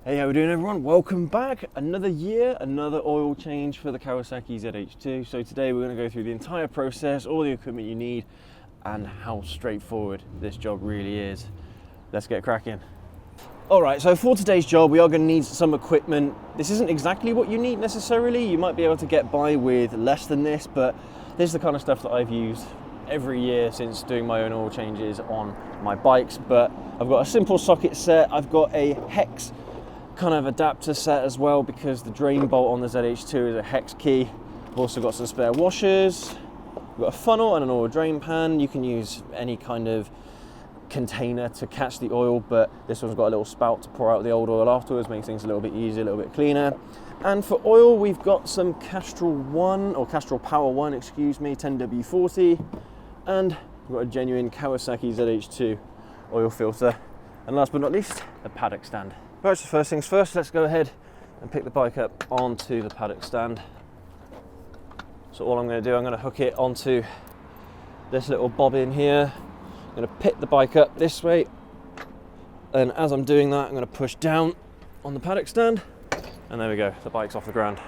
Hey, how we doing everyone? Welcome back. Another year, another oil change for the Kawasaki Z H2. So today we're going to go through the entire process, all the equipment you need, and how straightforward this job really is. Let's get cracking. Alright, so for today's job we are going to need some equipment. This isn't exactly what you need necessarily. You might be able to get by with less than this, but this is the kind of stuff that I've used every year since doing my own oil changes on my bikes. But I've got a simple socket set, I've got a hex kind of adapter set as well because the drain bolt on the Z H2 is a hex key. I've also got some spare washers, I've got a funnel and an oil drain pan. You can use any kind of container to catch the oil, but this one's got a little spout to pour out the old oil afterwards, makes things a little bit easier, a little bit cleaner. And for oil we've got some Castrol Power 1, excuse me, 10W40, and we've got a genuine Kawasaki Z H2 oil filter, and last but not least a paddock stand. Right, so first things first, let's go ahead and pick the bike up onto the paddock stand. So all I'm going to do, I'm going to hook it onto this little bobbin here. I'm going to pick the bike up this way, and as I'm doing that I'm going to push down on the paddock stand, and there we go, the bike's off the ground.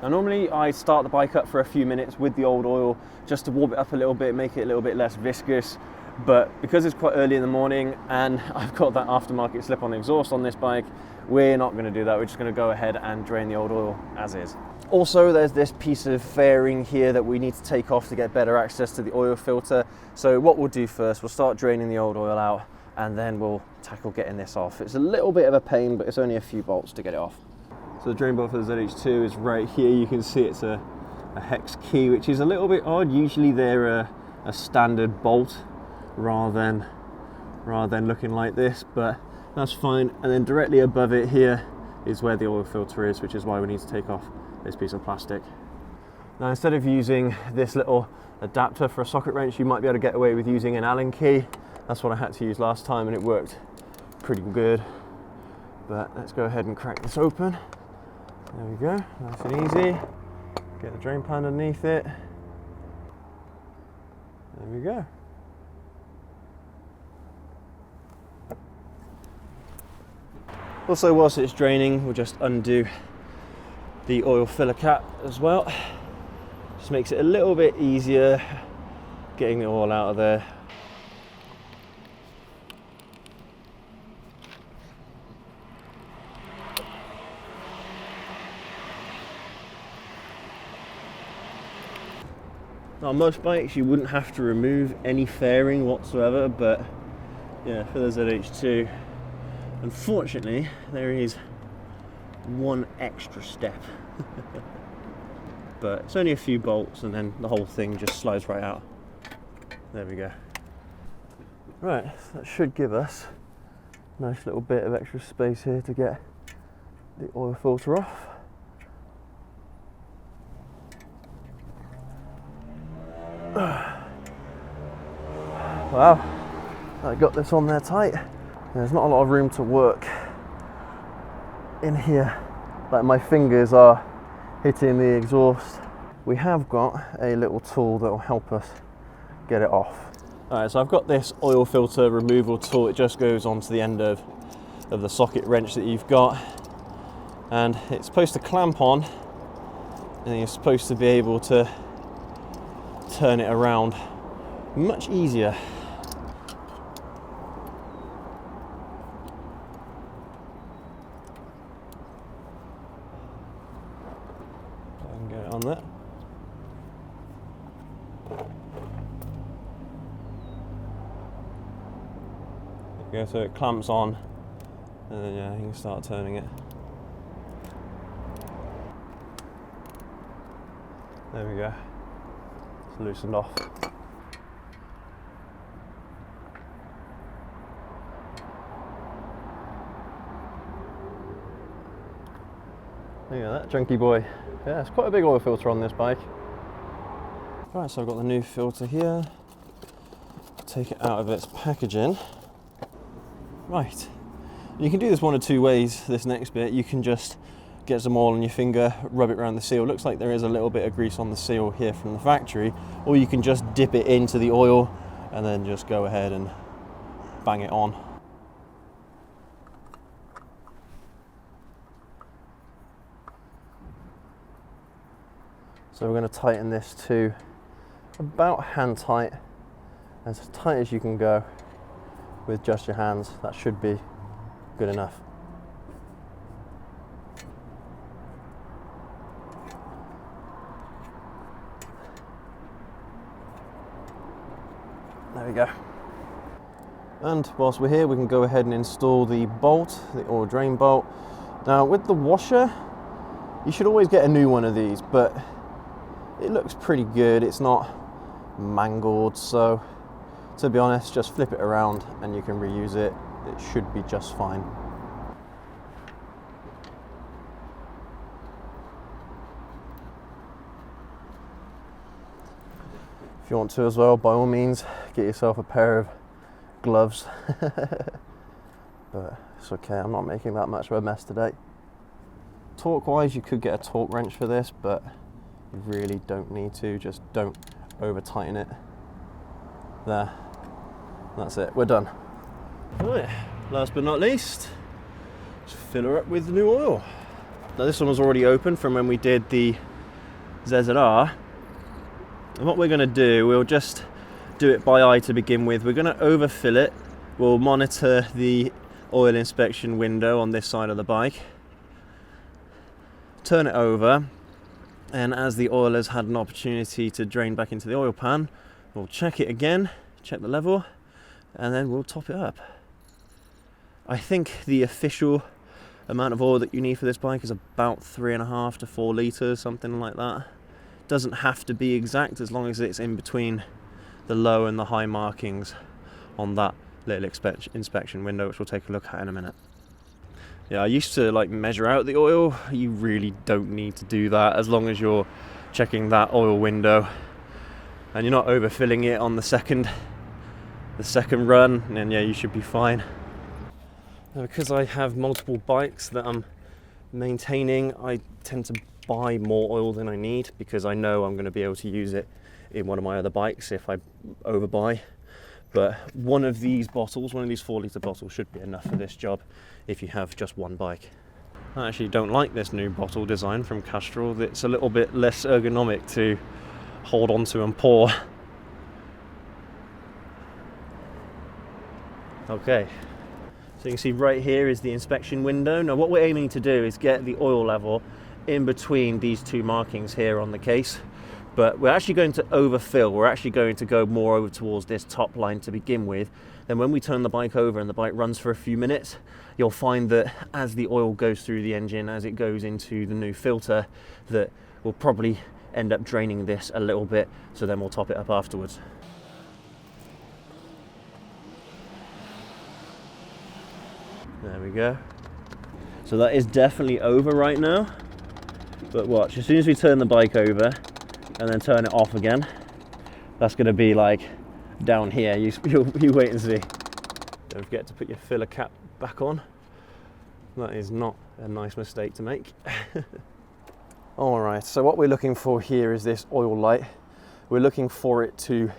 Now normally I start the bike up for a few minutes with the old oil just to warm it up a little bit, make it a little bit less viscous. But because it's quite early in the morning and I've got that aftermarket slip-on exhaust on this bike, we're not going to do that. We're just going to go ahead and drain the old oil as is. Also, there's this piece of fairing here that we need to take off to get better access to the oil filter. So what we'll do first, we'll start draining the old oil out and then we'll tackle getting this off. It's a little bit of a pain, but it's only a few bolts to get it off. So the drain bolt for the Z H2 is right here. You can see it's a hex key, which is a little bit odd. Usually they're a standard bolt rather than looking like this, but that's fine. And then directly above it here is where the oil filter is, which is why we need to take off this piece of plastic. Now instead of using this little adapter for a socket wrench, you might be able to get away with using an Allen key. That's what I had to use last time and it worked pretty good. But let's go ahead and crack this open. There we go, nice and easy. Get the drain pan underneath it. There we go. Also, whilst it's draining, we'll just undo the oil filler cap as well. Just makes it a little bit easier getting the oil out of there. Now, on most bikes you wouldn't have to remove any fairing whatsoever, but yeah, for the Z H2, unfortunately, there is one extra step. But it's only a few bolts and then the whole thing just slides right out. There we go. Right, so that should give us a nice little bit of extra space here to get the oil filter off. Wow, I got this on there tight. There's not a lot of room to work in here, like my fingers are hitting the exhaust. We have got a little tool that will help us get it off. Alright, so I've got this oil filter removal tool. It just goes onto the end of the socket wrench that you've got, and it's supposed to clamp on, and you're supposed to be able to turn it around much easier. On that. There you go, so it clamps on and then yeah, you can start turning it. There we go. It's loosened off. Look at that junky boy. Yeah, it's quite a big oil filter on this bike. Right, so I've got the new filter here. Take it out of its packaging. Right, you can do this one of two ways, this next bit. You can just get some oil on your finger, rub it around the seal. Looks like there is a little bit of grease on the seal here from the factory. Or you can just dip it into the oil and then just go ahead and bang it on. So we're going to tighten this to about hand tight, as tight as you can go with just your hands. That should be good enough. There we go. And whilst we're here, we can go ahead and install the bolt, the oil drain bolt. Now with the washer, you should always get a new one of these, but it looks pretty good. It's not mangled, so to be honest, just flip it around and you can reuse it. It should be just fine. If you want to as well, by all means, get yourself a pair of gloves. But it's okay, I'm not making that much of a mess today. Torque wise, you could get a torque wrench for this, but you really don't need to. Just don't over tighten it. There, that's it, we're done. Right, last but not least, let's fill her up with the new oil. Now this one was already open from when we did the ZZR. And what we're going to do, we'll just do it by eye to begin with. We're going to overfill it. We'll monitor the oil inspection window on this side of the bike. Turn it over, and as the oil has had an opportunity to drain back into the oil pan, we'll check it again, check the level, and then we'll top it up. I think the official amount of oil that you need for this bike is about 3.5 to 4 litres, something like that. Doesn't have to be exact, as long as it's in between the low and the high markings on that little inspection window, which we'll take a look at in a minute. Yeah, I used to like measure out the oil. You really don't need to do that, as long as you're checking that oil window and you're not overfilling it on the second run, and then yeah, you should be fine. Now, because I have multiple bikes that I'm maintaining, I tend to buy more oil than I need, because I know I'm going to be able to use it in one of my other bikes if I overbuy. But one of these 4 litre bottles should be enough for this job if you have just one bike. I actually don't like this new bottle design from Castrol. It's a little bit less ergonomic to hold onto and pour. Okay, so you can see right here is the inspection window. Now what we're aiming to do is get the oil level in between these two markings here on the case, but we're actually going to overfill. We're actually going to go more over towards this top line to begin with. Then when we turn the bike over and the bike runs for a few minutes, you'll find that as the oil goes through the engine, as it goes into the new filter, that we'll probably end up draining this a little bit, so then we'll top it up afterwards. There we go. So that is definitely over right now. But watch, as soon as we turn the bike over and then turn it off again, that's going to be like down here. You wait and see. Don't forget to put your filler cap back on. That is not a nice mistake to make. Alright, so what we're looking for here is this oil light. We're looking for it to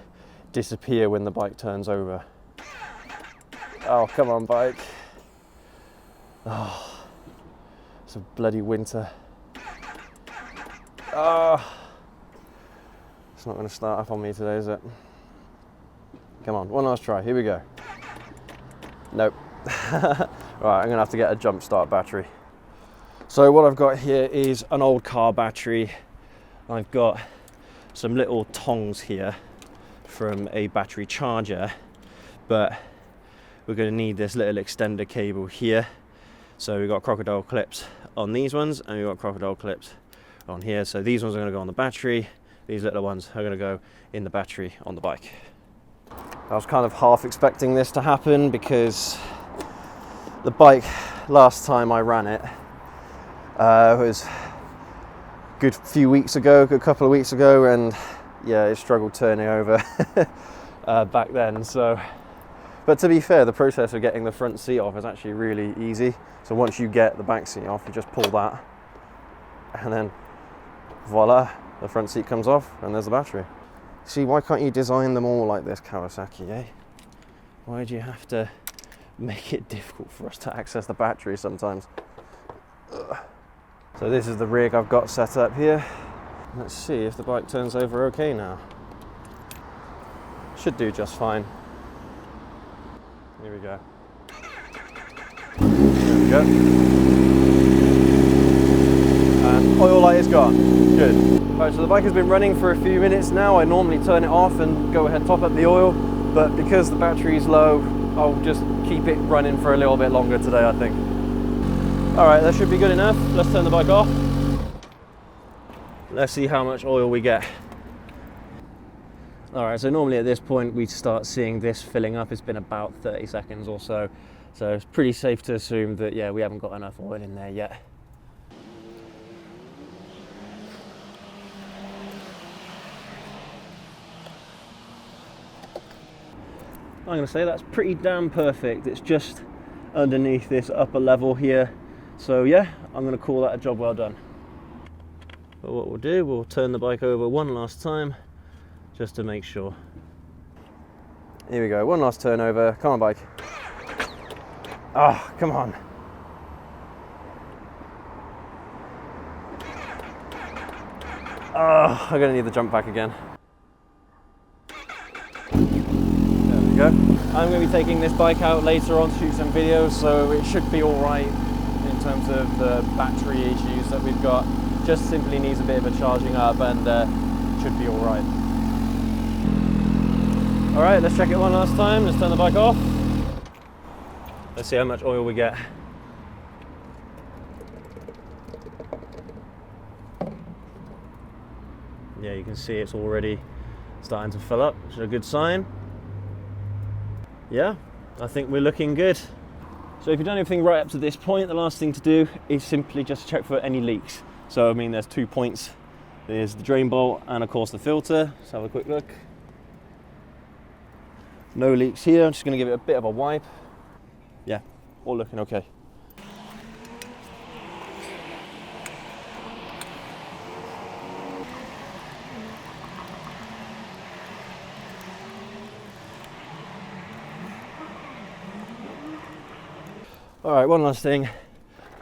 disappear when the bike turns over. Oh, come on, bike. Oh, it's a bloody winter. Oh, it's not going to start up on me today, is it? Come on, one last try. Here we go. Nope. Right, I'm going to have to get a jump start battery. So what I've got here is an old car battery. I've got some little tongs here from a battery charger, but we're going to need this little extender cable here. So we've got crocodile clips on these ones, and we've got crocodile clips on here. So these ones are going to go on the battery, these little ones are going to go in the battery on the bike. I was kind of half expecting this to happen, because the bike, last time I ran it, was a good few weeks ago, a good couple of weeks ago, and yeah, it struggled turning over back then. So, but to be fair, the process of getting the front seat off is actually really easy. So once you get the back seat off, you just pull that, and then voila, the front seat comes off and there's the battery. See, why can't you design them all like this, Kawasaki, eh? Why do you have to make it difficult for us to access the battery sometimes? Ugh. So this is the rig I've got set up here. Let's see if the bike turns over okay now. Should do just fine. Here we go. There we go. And oil light is gone. Good. Right, so the bike has been running for a few minutes now. I normally turn it off and go ahead top up the oil, but because the battery is low, I'll just keep it running for a little bit longer today, I think. All right, that should be good enough. Let's turn the bike off. Let's see how much oil we get. All right, so normally at this point we start seeing this filling up. It's been about 30 seconds or so. So it's pretty safe to assume that, yeah, we haven't got enough oil in there yet. I'm gonna say that's pretty damn perfect. It's just underneath this upper level here. So yeah, I'm gonna call that a job well done. But what we'll do, we'll turn the bike over one last time, just to make sure. Here we go, one last turnover. Come on, bike. Ah, oh, come on. Oh, I'm gonna need the jump back again. There we go. I'm gonna be taking this bike out later on to shoot some videos, so it should be all right in terms of the battery issues that we've got. Just simply needs a bit of a charging up and should be all right. All right, let's check it one last time. Let's turn the bike off. Let's see how much oil we get. Yeah, you can see it's already starting to fill up, which is a good sign. Yeah, I think we're looking good. So if you've done everything right up to this point, the last thing to do is simply just check for any leaks. So I mean, there's 2 points. There's the drain bolt and of course the filter. Let's have a quick look. No leaks here. I'm just going to give it a bit of a wipe. Yeah, all looking okay. All right, one last thing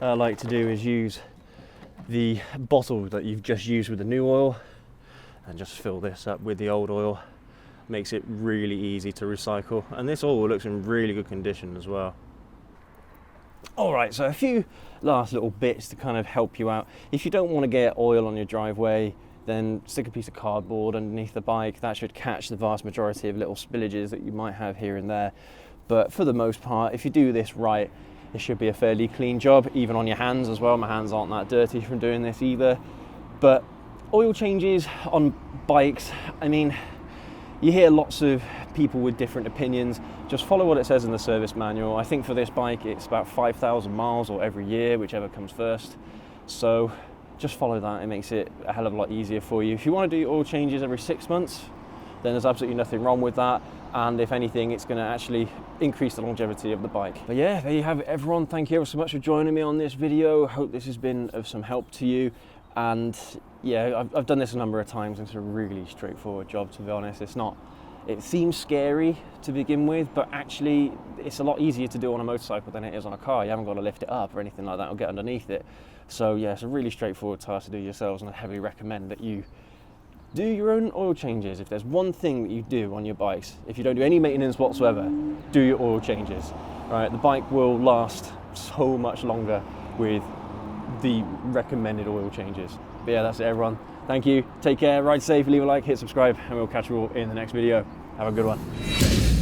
I like to do is use the bottle that you've just used with the new oil and just fill this up with the old oil. Makes it really easy to recycle, and this oil looks in really good condition as well. All right, so a few last little bits to kind of help you out. If you don't want to get oil on your driveway, then stick a piece of cardboard underneath the bike. That should catch the vast majority of little spillages that you might have here and there. But for the most part, if you do this right, it should be a fairly clean job, even on your hands as well. My hands aren't that dirty from doing this either. But oil changes on bikes, I mean, you hear lots of people with different opinions. Just follow what it says in the service manual. I think for this bike, it's about 5,000 miles or every year, whichever comes first. So just follow that. It makes it a hell of a lot easier for you. If you want to do oil changes every 6 months, then there's absolutely nothing wrong with that. And if anything, it's going to actually increase the longevity of the bike. But yeah, there you have it, everyone. Thank you ever so much for joining me on this video. Hope this has been of some help to you. And yeah, I've done this a number of times. It's a really straightforward job, to be honest. It seems scary to begin with, but actually it's a lot easier to do on a motorcycle than it is on a car. You haven't got to lift it up or anything like that or get underneath it. So yeah, it's a really straightforward task to do yourselves, and I heavily recommend that you do your own oil changes. If there's one thing that you do on your bikes, if you don't do any maintenance whatsoever, do your oil changes. Right, the bike will last so much longer with the recommended oil changes. But yeah, that's it, everyone. Thank you, take care, ride safe, leave a like, hit subscribe, and we'll catch you all in the next video. Have a good one.